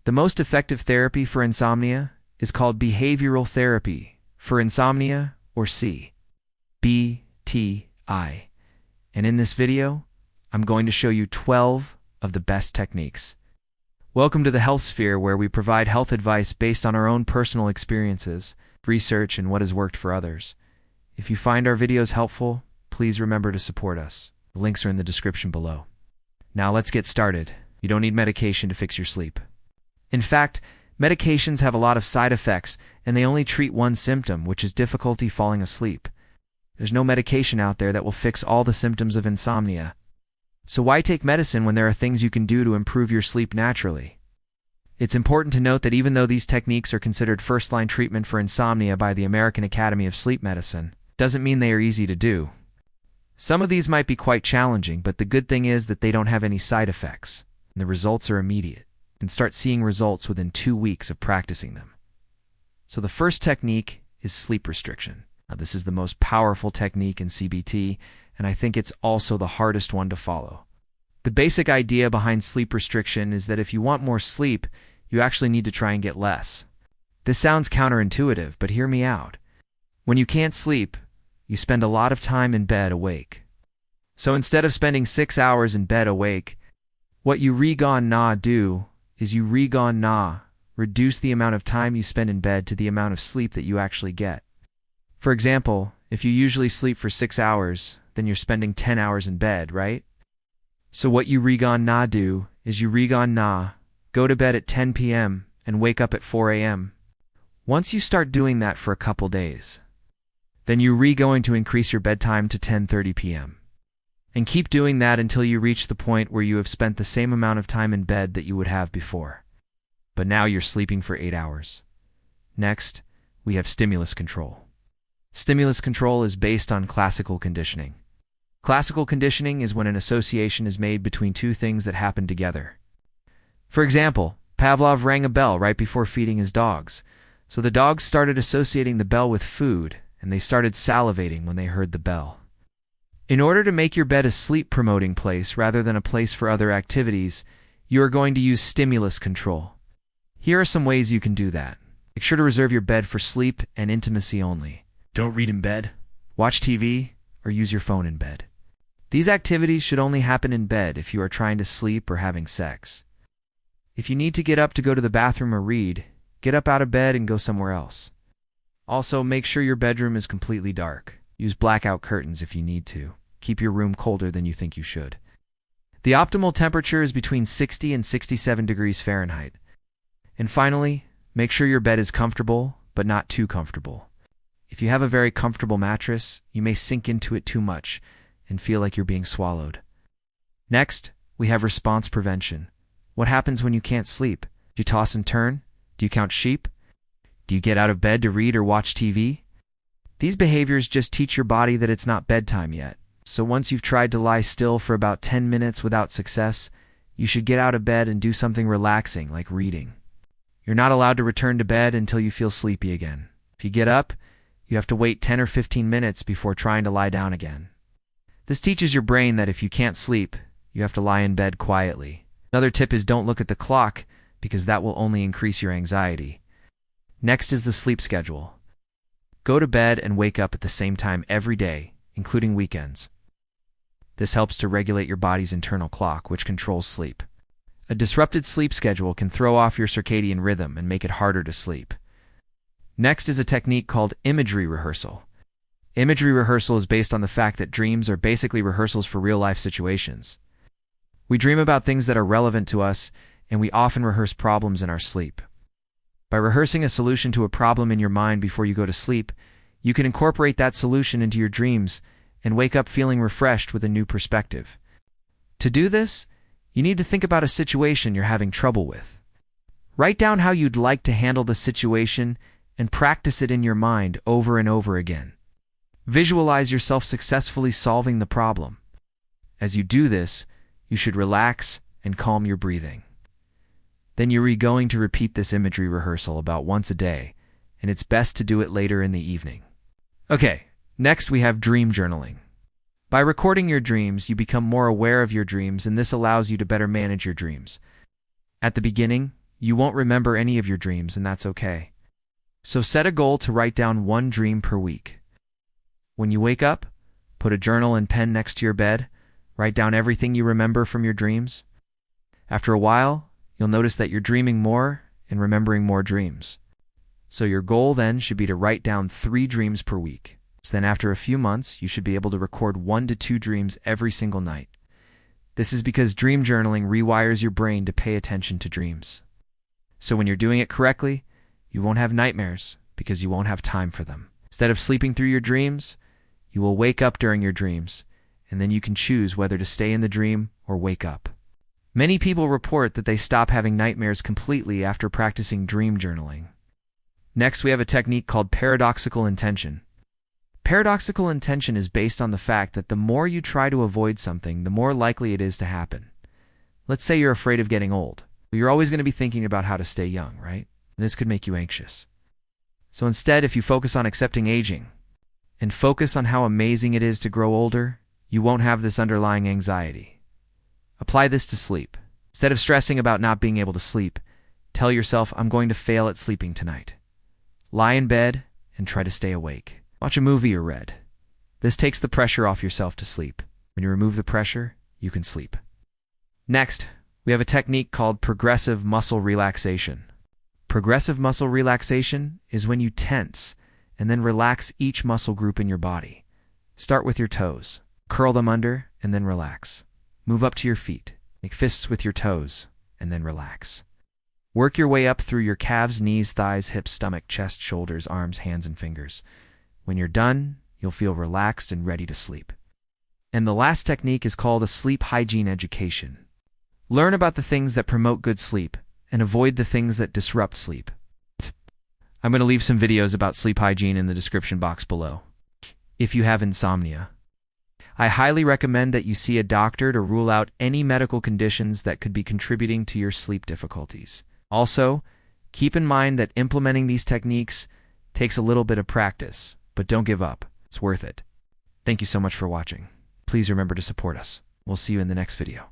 The most effective therapy for insomnia is called behavioral therapy for insomnia, or CBT. And in this video, I'm going to show you 12 of the best techniques. Welcome to the health sphere, where we provide health advice based on our own personal experiences, research, and what has worked for others. If you find our videos helpful, please remember to support us. The links are in the description below. Now let's get started. You don't need medication to fix your sleep. In fact, medications have a lot of side effects, and they only treat one symptom, which is difficulty falling asleep. There's no medication out there that will fix all the symptoms of insomnia. So why take medicine when there are things you can do to improve your sleep naturally? It's important to note that even though these techniques are considered first-line treatment for insomnia by the American Academy of Sleep Medicine, doesn't mean they are easy to do. Some of these might be quite challenging, but the good thing is that they don't have any side effects, and the results are immediate. You can start seeing results within 2 weeks of practicing them. So the first technique is sleep restriction. Now, this is the most powerful technique in CBT, and I think it's also the hardest one to follow. The basic idea behind sleep restriction is that if you want more sleep, you actually need to try and get less. This sounds counterintuitive, but hear me out. When you can't sleep, you spend a lot of time in bed awake. So instead of spending 6 hours in bed awake, what you do is you reduce the amount of time you spend in bed to the amount of sleep that you actually get. For example, if you usually sleep for 6 hours, then you're spending 10 hours in bed, right? So what you do is you go to bed at 10 p.m. and wake up at 4 a.m. Once you start doing that for a couple days, then you're going to increase your bedtime to 10:30 p.m. And keep doing that until you reach the point where you have spent the same amount of time in bed that you would have before. But now you're sleeping for 8 hours. Next, we have stimulus control. Stimulus control is based on classical conditioning. Classical conditioning is when an association is made between two things that happen together. For example, Pavlov rang a bell right before feeding his dogs. So the dogs started associating the bell with food, and they started salivating when they heard the bell. In order to make your bed a sleep-promoting place rather than a place for other activities, you are going to use stimulus control. Here are some ways you can do that. Make sure to reserve your bed for sleep and intimacy only. Don't read in bed, watch TV, or use your phone in bed. These activities should only happen in bed if you are trying to sleep or having sex. If you need to get up to go to the bathroom or read, get up out of bed and go somewhere else. Also, make sure your bedroom is completely dark. Use blackout curtains if you need to. Keep your room colder than you think you should. The optimal temperature is between 60 and 67 degrees Fahrenheit. And finally, make sure your bed is comfortable, but not too comfortable. If you have a very comfortable mattress, you may sink into it too much and feel like you're being swallowed. Next, we have response prevention. What happens when you can't sleep? Do you toss and turn? Do you count sheep? Do you get out of bed to read or watch TV? These behaviors just teach your body that it's not bedtime yet. So once you've tried to lie still for about 10 minutes without success, you should get out of bed and do something relaxing like reading. You're not allowed to return to bed until you feel sleepy again. If you get up, you have to wait 10 or 15 minutes before trying to lie down again. This teaches your brain that if you can't sleep, you have to lie in bed quietly. Another tip is don't look at the clock, because that will only increase your anxiety. Next is the sleep schedule. Go to bed and wake up at the same time every day, including weekends. This helps to regulate your body's internal clock, which controls sleep. A disrupted sleep schedule can throw off your circadian rhythm and make it harder to sleep. Next is a technique called imagery rehearsal. Imagery rehearsal is based on the fact that dreams are basically rehearsals for real-life situations. We dream about things that are relevant to us, and we often rehearse problems in our sleep. By rehearsing a solution to a problem in your mind before you go to sleep, you can incorporate that solution into your dreams and wake up feeling refreshed with a new perspective. To do this, you need to think about a situation you're having trouble with. Write down how you'd like to handle the situation and practice it in your mind over and over again. Visualize yourself successfully solving the problem. As you do this, you should relax and calm your breathing. Then you're going to repeat this imagery rehearsal about once a day, and it's best to do it later in the evening. Okay, next we have dream journaling. By recording your dreams, you become more aware of your dreams, and this allows you to better manage your dreams. At the beginning, you won't remember any of your dreams, and that's okay. So set a goal to write down one dream per week. When you wake up, put a journal and pen next to your bed. Write down everything you remember from your dreams. After a while, you'll notice that you're dreaming more and remembering more dreams. So your goal then should be to write down 3 dreams per week. So then after a few months, you should be able to record 1 to 2 dreams every single night. This is because dream journaling rewires your brain to pay attention to dreams. So when you're doing it correctly, you won't have nightmares because you won't have time for them. Instead of sleeping through your dreams, you will wake up during your dreams, and then you can choose whether to stay in the dream or wake up. Many people report that they stop having nightmares completely after practicing dream journaling. Next, we have a technique called paradoxical intention. Paradoxical intention is based on the fact that the more you try to avoid something, the more likely it is to happen. Let's say you're afraid of getting old. You're always going to be thinking about how to stay young, right? And this could make you anxious. So instead, if you focus on accepting aging and focus on how amazing it is to grow older, you won't have this underlying anxiety. Apply this to sleep. Instead of stressing about not being able to sleep, tell yourself, I'm going to fail at sleeping tonight. Lie in bed and try to stay awake. Watch a movie or read. This takes the pressure off yourself to sleep. When you remove the pressure, you can sleep. Next, we have a technique called progressive muscle relaxation. Progressive muscle relaxation is when you tense and then relax each muscle group in your body. Start with your toes. Curl them under and then relax. Move up to your feet. Make fists with your toes and then relax. Work your way up through your calves, knees, thighs, hips, stomach, chest, shoulders, arms, hands, and fingers. When you're done, you'll feel relaxed and ready to sleep. And the last technique is called a sleep hygiene education. Learn about the things that promote good sleep and avoid the things that disrupt sleep. I'm going to leave some videos about sleep hygiene in the description box below. If you have insomnia, I highly recommend that you see a doctor to rule out any medical conditions that could be contributing to your sleep difficulties. Also, keep in mind that implementing these techniques takes a little bit of practice, but don't give up. It's worth it. Thank you so much for watching. Please remember to support us. We'll see you in the next video.